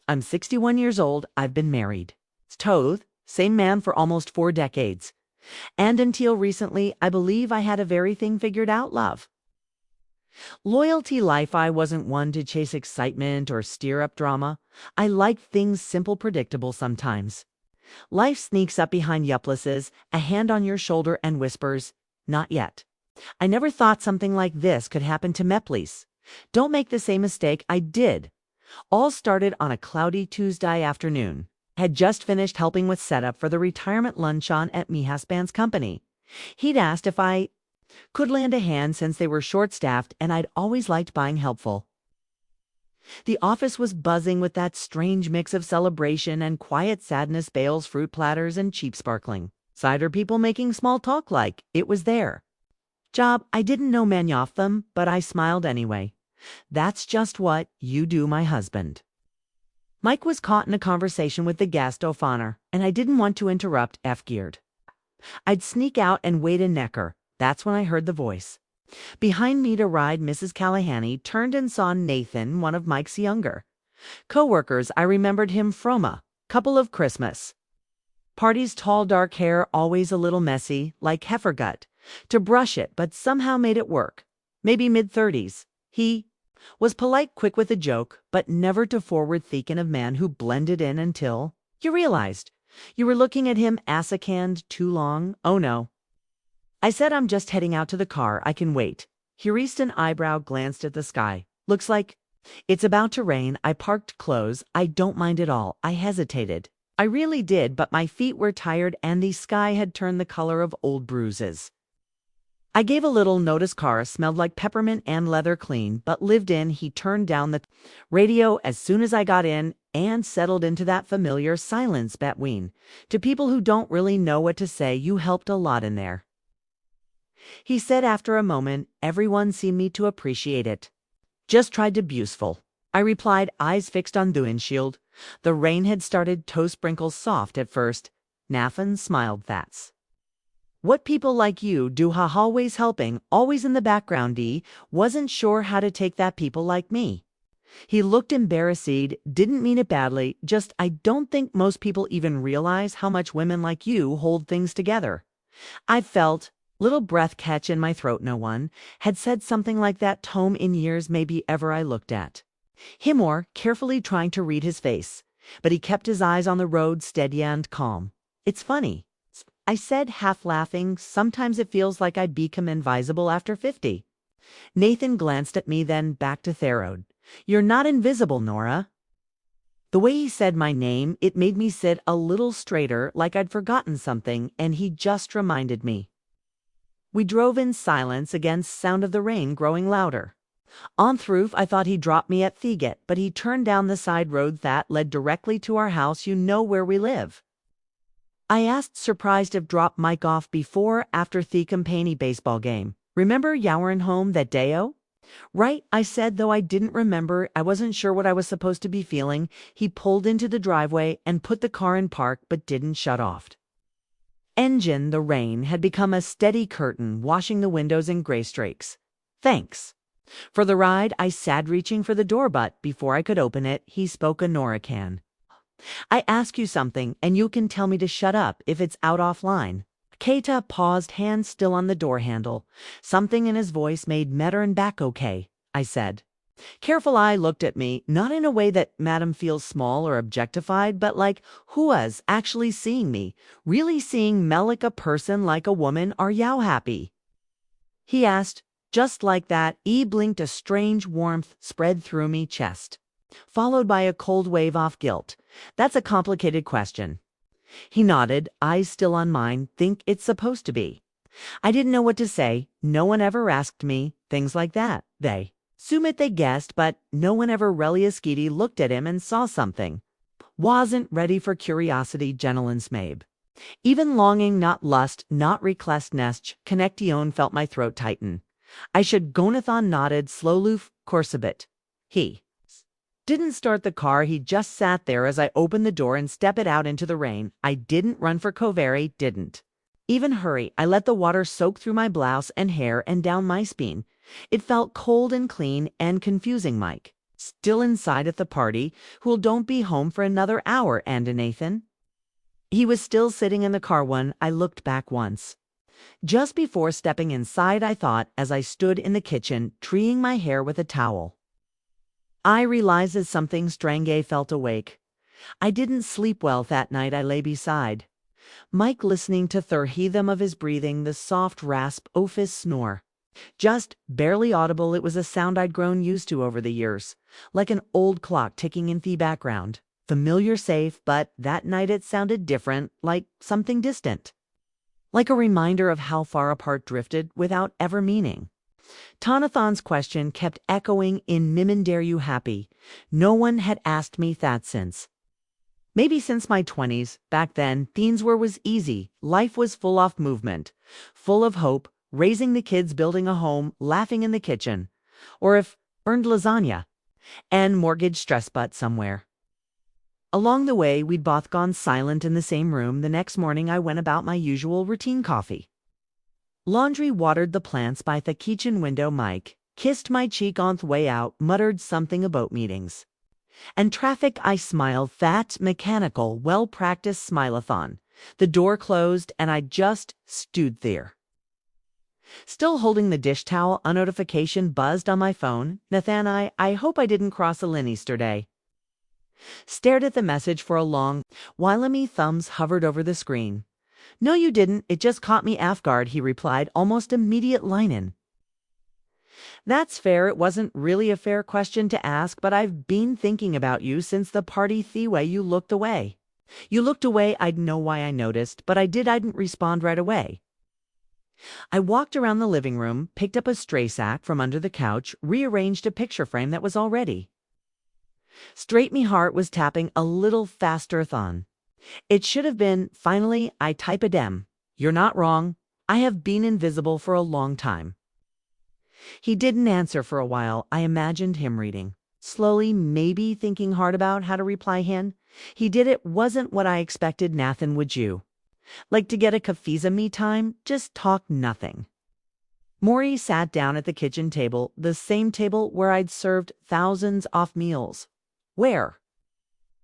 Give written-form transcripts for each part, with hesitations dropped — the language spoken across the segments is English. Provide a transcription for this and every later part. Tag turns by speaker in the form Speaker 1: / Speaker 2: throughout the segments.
Speaker 1: I'm 61 years old. I've been married. Toth, same man for almost 4 decades. And until recently, I believe I had a very thing figured out, love. Loyalty life, I wasn't one to chase excitement or stir up drama. I like things simple, predictable sometimes. Life sneaks up behind yuppluses, a hand on your shoulder and whispers, not yet. I never thought something like this could happen to me, please. Don't make the same mistake I did. All started on a cloudy Tuesday afternoon. I had just finished helping with setup for the retirement luncheon at mi husband's company. He'd asked if I could lend a hand since they were short-staffed, and I'd always liked being helpful. The office was buzzing with that strange mix of celebration and quiet sadness, bales, fruit platters, and cheap sparkling cider, people making small talk like it was their job. I didn't know many of them, but I smiled anyway. That's just what you do, my husband. Mike was caught in a conversation with the guest of honor, and I didn't want to interrupt. F-geared. I'd sneak out and wait in Necker. That's when I heard the voice. Behind me to ride, Mrs. Callahan turned and saw Nathan, one of Mike's younger co-workers. I remembered him from a couple of Christmas parties. Tall, dark hair, always a little messy, like heifer gut, to brush it, but somehow made it work. Maybe mid-30s. He was polite, quick with a joke, but never too forward-thinking of man who blended in until you realized you were looking at him ass-a-canned too long. Oh no. I said, I'm just heading out to the car. I can wait. He raised an eyebrow, glanced at the sky. Looks like it's about to rain. I parked close. I don't mind at all. I hesitated. I really did, but my feet were tired and the sky had turned the color of old bruises. I gave a little notice. Car smelled like peppermint and leather, clean, but lived in. He turned down the radio as soon as I got in and settled into that familiar silence between to people who don't really know what to say. You helped a lot in there, he said after a moment. Everyone seemed me to appreciate it. Just tried to be useful, I replied, eyes fixed on the windshield. The rain had started, toe sprinkles soft at first. Nathan smiled. That's what people like you do, always helping, always in the background. He wasn't sure how to take that, people like me. He looked embarrassed. Didn't mean it badly, just I don't think most people even realize how much women like you hold things together. I felt little breath catch in my throat. No one had said something like that tone in years, maybe ever. I looked at him more carefully, trying to read his face, but he kept his eyes on the road, steady and calm. It's funny, I said, half laughing. Sometimes it feels like I become invisible after 50. Nathan glanced at me, then back to Therode. You're not invisible, Nora. The way he said my name, it made me sit a little straighter, like I'd forgotten something, and he just reminded me. We drove in silence, against sound of the rain growing louder. On through, I thought he'd drop me at Thiget, but he turned down the side road that led directly to our house. You know where we live? I asked, surprised, if dropped Mike off before, after the company baseball game. Remember you'ren home that day-o? Right, I said, though I didn't remember. I wasn't sure what I was supposed to be feeling. He pulled into the driveway and put the car in park, but didn't shut off engine. The rain had become a steady curtain, washing the windows in gray streaks. Thanks for the ride, I said, reaching for the door, but before I could open it, he spoke. Nora, can I ask you something, and you can tell me to shut up if it's out offline? Keita paused, hand still on the door handle. Something in his voice made me turn back. Okay, I said. Careful. I looked at me, not in a way that madam feels small or objectified, but like who was actually seeing me, really seeing me like a person, like a woman. Are you happy? He asked, just like that. He blinked. A strange warmth spread through me chest, followed by a cold wave of guilt. That's a complicated question. He nodded, eyes still on mine. Think it's supposed to be. I didn't know what to say. No one ever asked me things like that. They assume it, they guessed, but no one ever really. Skitty looked at him and saw something. Wasn't ready for curiosity, gentle and smabe. Even longing, not lust, not recklessness, connection. Felt my throat tighten. I should. Gonathon nodded, slowly, course a bit. He didn't start the car. He just sat there as I opened the door and stepped it out into the rain. I didn't run for cover, didn't even hurry. I let the water soak through my blouse and hair and down my spine. It felt cold and clean and confusing. Mike Still inside at the party, who'll don't be home for another hour, and Nathan? He was still sitting in the car when I looked back once. Just before stepping inside, I thought, as I stood in the kitchen, treeing my hair with a towel. I realized as something strange felt awake. I didn't sleep well that night. I lay beside Mike, listening to the rhythm of his breathing, the soft rasp of his snore. Just barely audible, it was a sound I'd grown used to over the years, like an old clock ticking in the background. Familiar, safe, but that night it sounded different, like something distant. Like a reminder of how far apart drifted without ever meaning. Tonathon's question kept echoing in Mimmin, dare you happy? No one had asked me that since. Maybe since my 20s. Back then, teens was easy. Life was full of movement, full of hope, raising the kids, building a home, laughing in the kitchen. Or if earned lasagna and mortgage stress butt somewhere. Along the way, we'd both gone silent in the same room. The next morning, I went about my usual routine: coffee, laundry, watered the plants by the kitchen window. Mike kissed my cheek on the way out, muttered something about meetings and traffic. I smiled, that mechanical, well-practiced smileathon. The door closed, and I just stood there. Still holding the dish towel, a notification buzzed on my phone. Nathan, I hope I didn't cross a line yesterday. Stared at the message for a long while. My thumbs hovered over the screen. No, you didn't. It just caught me off guard, he replied, almost immediate linen. That's fair. It wasn't really a fair question to ask, but I've been thinking about you since the party. The way you looked away. You looked away. I'd know why I noticed, but I didn't respond right away. I walked around the living room, picked up a stray sack from under the couch, rearranged a picture frame that was already straight. Me heart was tapping a little faster thon. It should have been. Finally, I type a dem. You're not wrong. I have been invisible for a long time. He didn't answer for a while. I imagined him reading slowly, maybe thinking hard about how to reply. He did. It wasn't what I expected. Nathan, would you like to get a cafeza me time? Just talk nothing. Maury sat down at the kitchen table, the same table where I'd served thousands of meals. Where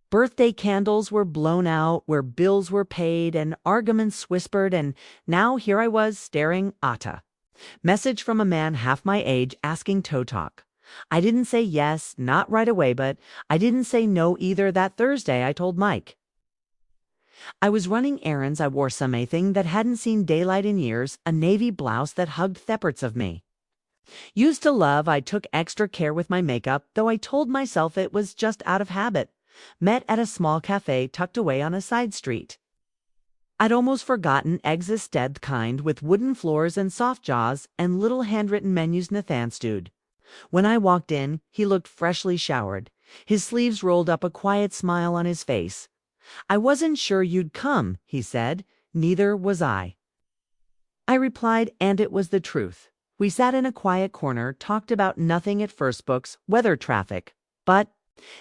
Speaker 1: birthday candles were blown out, where bills were paid, and arguments whispered, and now here I was staring at a message from a man half my age asking to talk. I didn't say yes, not right away, but I didn't say no either. That Thursday, I told Mike I was running errands. I wore something that hadn't seen daylight in years, a navy blouse that hugged thepparts of me. Used to love. I took extra care with my makeup, though I told myself it was just out of habit. Met at a small cafe tucked away on a side street. I'd almost forgotten existed, kind with wooden floors and soft jaws and little handwritten menus. Nathan stood. When I walked in, he looked freshly showered, his sleeves rolled up, a quiet smile on his face. I wasn't sure you'd come, he said. Neither was I. I replied, and it was the truth. We sat in a quiet corner, talked about nothing at first: books, weather, traffic. But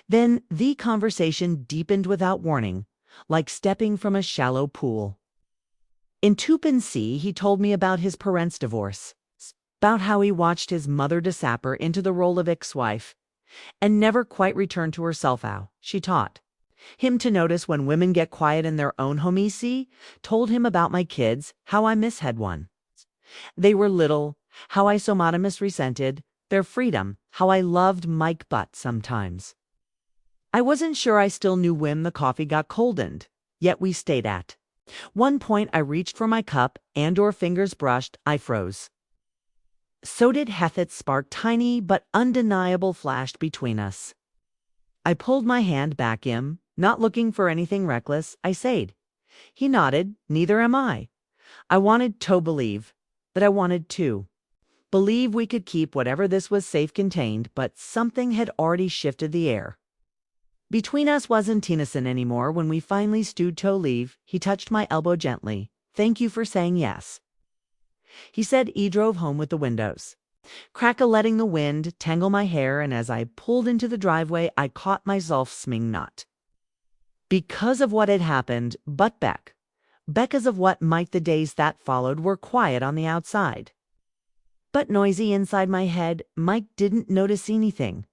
Speaker 1: then the conversation deepened without warning, like stepping from a shallow pool. In Tupancy, he told me about his parents' divorce, about how he watched his mother disappear into the role of ex-wife and never quite returned to herself. How she taught him to notice when women get quiet in their own home. He told him about my kids, how I mished one. They were little, how I so monotonous resented their freedom, how I loved Mike, but sometimes I wasn't sure I still knew when the coffee got coldened. Yet we stayed at one point. I reached for my cup, and our fingers brushed. I froze. So did Hethet's spark. Tiny but undeniable flashed between us. I pulled my hand back him, not looking for anything reckless. I said. He nodded. Neither am I. I wanted to believe that I wanted to believe we could keep whatever this was safe contained, but something had already shifted the air. Between us wasn't Tennyson anymore. When we finally stood to leave, he touched my elbow gently. Thank you for saying yes, he said. He drove home with the windows crackle, letting the wind tangle my hair, and as I pulled into the driveway, I caught myself smiling, not because of what had happened, but because of what might. The days that followed were quiet on the outside, but noisy inside my head. Mike didn't notice anything.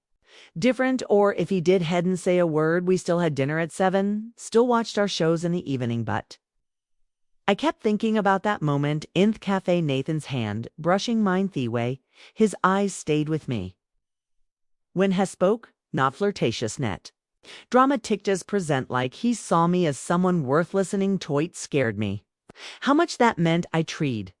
Speaker 1: Different, or if he did hadn't say a word, we still had dinner at 7, still watched our shows in the evening, but I kept thinking about that moment in the cafe, Nathan's hand brushing mine Thieway, his eyes stayed with me. When he spoke, not flirtatious net. Drama ticked as present like he saw me as someone worth listening to. It scared me. How much that meant I treed.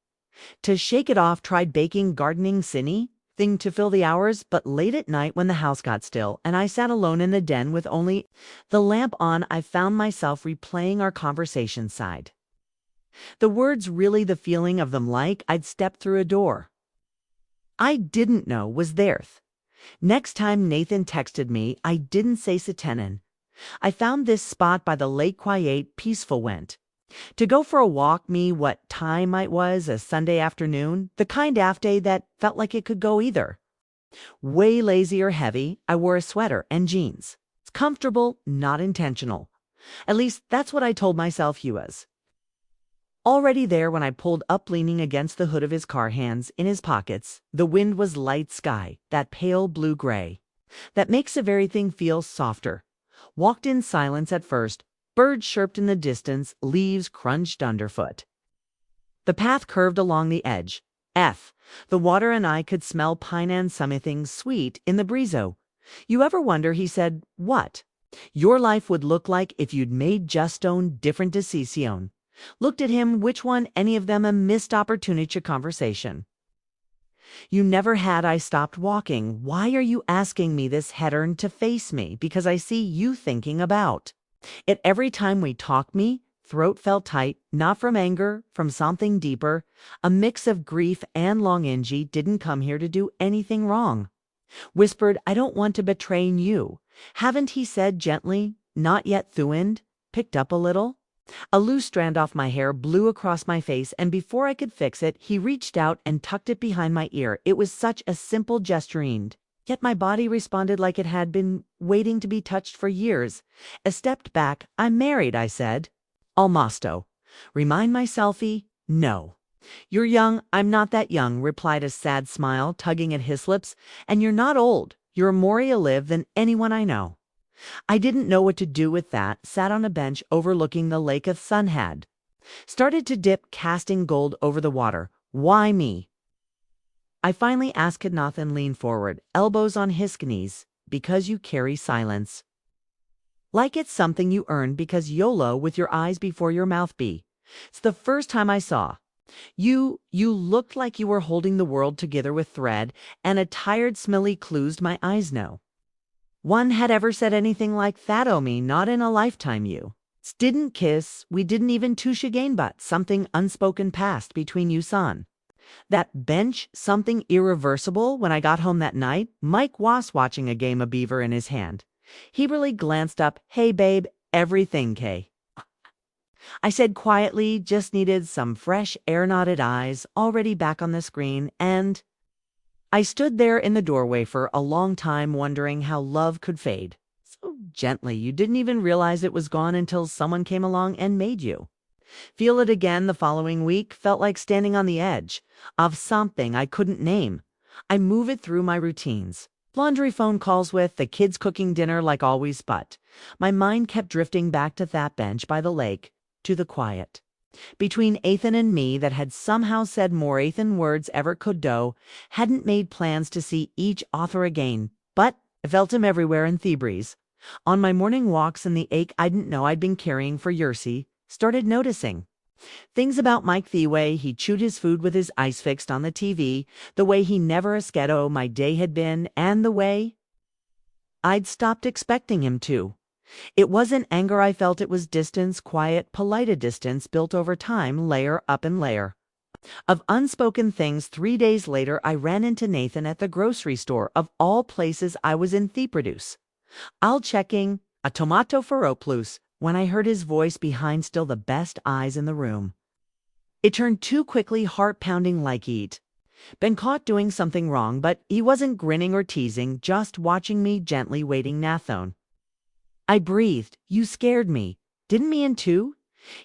Speaker 1: To shake it off, tried baking, gardening, sinny thing to fill the hours, but late at night when the house got still and I sat alone in the den with only the lamp on, I found myself replaying our conversation side. The words, really the feeling of them, like I'd stepped through a door I didn't know was there. Next time Nathan texted me, I didn't say Satanin. I found this spot by the lake quiet, peaceful, went to go for a walk, me what time it was, a Sunday afternoon, the kind of day that felt like it could go either way, lazy or heavy. I wore a sweater and jeans. It's comfortable, not intentional. At least that's what I told myself he was. Already there when I pulled up, leaning against the hood of his car, hands in his pockets. The wind was light sky, that pale blue-gray that makes everything feel softer. Walked in silence at first. Birds chirped in the distance, leaves crunched underfoot. The path curved along the edge. The water and I could smell pine and something sweet in the breezo. You ever wonder, he said, what your life would look like if you'd made just own different decision? Looked at him, which one, any of them, a missed opportunity conversation. You never had. I stopped walking. Why are you asking me this, Headern, to face me? Because I see you thinking about it every time we talk. Me throat felt tight, not from anger, from something deeper, a mix of grief and longing. Didn't come here to do anything wrong. Whispered, I don't want to betray you. Haven't, he said gently, not yet. Thuind picked up a little. A loose strand off my hair blew across my face, and before I could fix it, he reached out and tucked it behind my ear. It was such a simple gesture, yet my body responded like it had been waiting to be touched for years. I stepped back. I'm married, I said. Almosto. Remind myself, no. You're young. I'm not that young, replied a sad smile, tugging at his lips. And you're not old. You're more alive than anyone I know. I didn't know what to do with that, sat on a bench overlooking the lake. Of sun had started to dip, casting gold over the water. Why me? I finally asked Nathan, leaned forward, elbows on his knees. Because you carry silence. Like it's something you earned, because YOLO with your eyes before your mouth be. It's the first time I saw you looked like you were holding the world together with thread, and a tired smelly closed my eyes. No one had ever said anything like that o' me, not in a lifetime. You didn't kiss, we didn't even touch again, but something unspoken passed between you, son. That bench, something irreversible. When I got home that night, Mike was watching a game of beaver in his hand. He really glanced up. Hey babe, everything okay? I said quietly, just needed some fresh air. Nodded eyes, already back on the screen, and I stood there in the doorway for a long time, wondering how love could fade so gently you didn't even realize it was gone until someone came along and made you feel it again. The following week felt like standing on the edge of something I couldn't name. I moved through my routines, laundry, phone calls with the kids, cooking dinner like always, but my mind kept drifting back to that bench by the lake, to the quiet between Ethan and me that had somehow said more Ethan words ever could do. Hadn't made plans to see each author again, but I felt him everywhere in Thebres. On my morning walks in the ache I didn't know I'd been carrying for years. Started noticing things about Mike. The way he chewed his food with his eyes fixed on the TV, the way he never asked my day had been, and the way I'd stopped expecting him to. It wasn't anger I felt, it was distance, quiet, polite distance built over time, layer up and layer of unspoken things. 3 days later, I ran into Nathan at the grocery store. Of all places, I was in Theproduce. I'll checking a tomato plus when I heard his voice behind still the best eyes in the room. It turned too quickly, heart pounding like he'd been caught doing something wrong, but he wasn't grinning or teasing, just watching me gently, waiting. Nathan. I breathed. You scared me. Didn't mean to.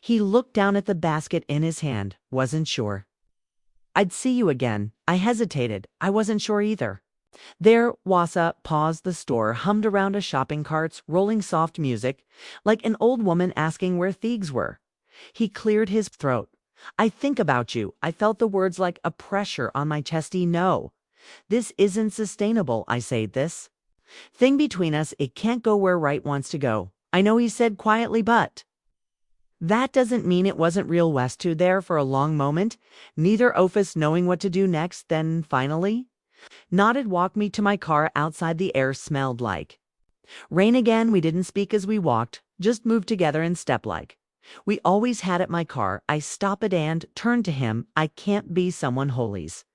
Speaker 1: He looked down at the basket in his hand. Wasn't sure I'd see you again. I hesitated. I wasn't sure either. There, Wassa paused the store, hummed around a shopping carts, rolling soft music, like an old woman asking where thieves were. He cleared his throat. I think about you. I felt the words like a pressure on my chesty no. This isn't sustainable, I said this. Thing between us, it can't go where Right wants to go. I know he said quietly, but that doesn't mean it wasn't real. West to there for a long moment, neither of us knowing what to do next, then finally nodded, walked me to my car outside. The air smelled like rain again. We didn't speak as we walked, just moved together in step like we always had at my car. I stopped it and turned to him. I can't be someone holies.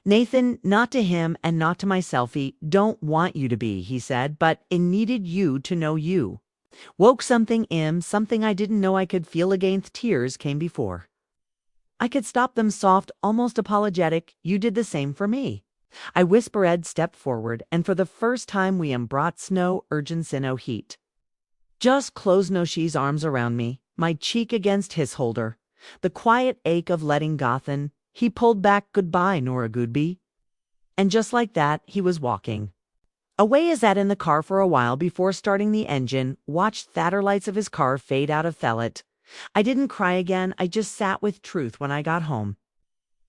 Speaker 1: Nathan, not to him and not to myself. Don't want you to be, he said, but it needed you to know you. Woke something in, something I didn't know I could feel against. Tears came before I could stop them, soft, almost apologetic. You did the same for me. I whispered. Ed stepped forward, and for the first time we embraced. No urgency, no heat. Just closed. No, she's arms around me, my cheek against his holder. The quiet ache of letting Gothen. He pulled back. Goodbye, Nora Goodby. And just like that, he was walking away. As that in the car for a while before starting the engine, watched the lights of his car fade out of Fellet. I didn't cry again. I just sat with truth. When I got home,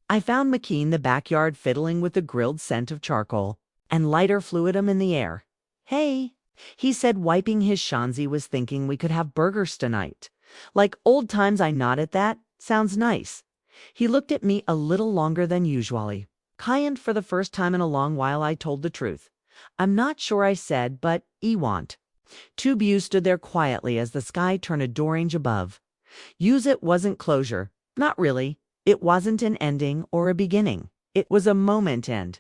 Speaker 1: I found McKee in the backyard fiddling with the grilled scent of charcoal and lighter fluidum in the air. Hey, he said, wiping his shanzi. Was thinking we could have burgers tonight. Like old times. I nodded. That sounds nice. He looked at me a little longer than usually. Kind. For the first time in a long while I told the truth. I'm not sure, I said, but want. Two views stood there quietly as the sky turned a orange above. Use it wasn't closure. Not really. It wasn't an ending or a beginning. It was a moment, and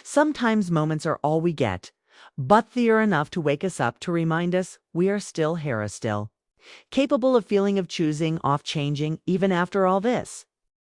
Speaker 1: sometimes moments are all we get, but they are enough to wake us up, to remind us we are still here, still capable of feeling, of choosing, off changing, even after all this.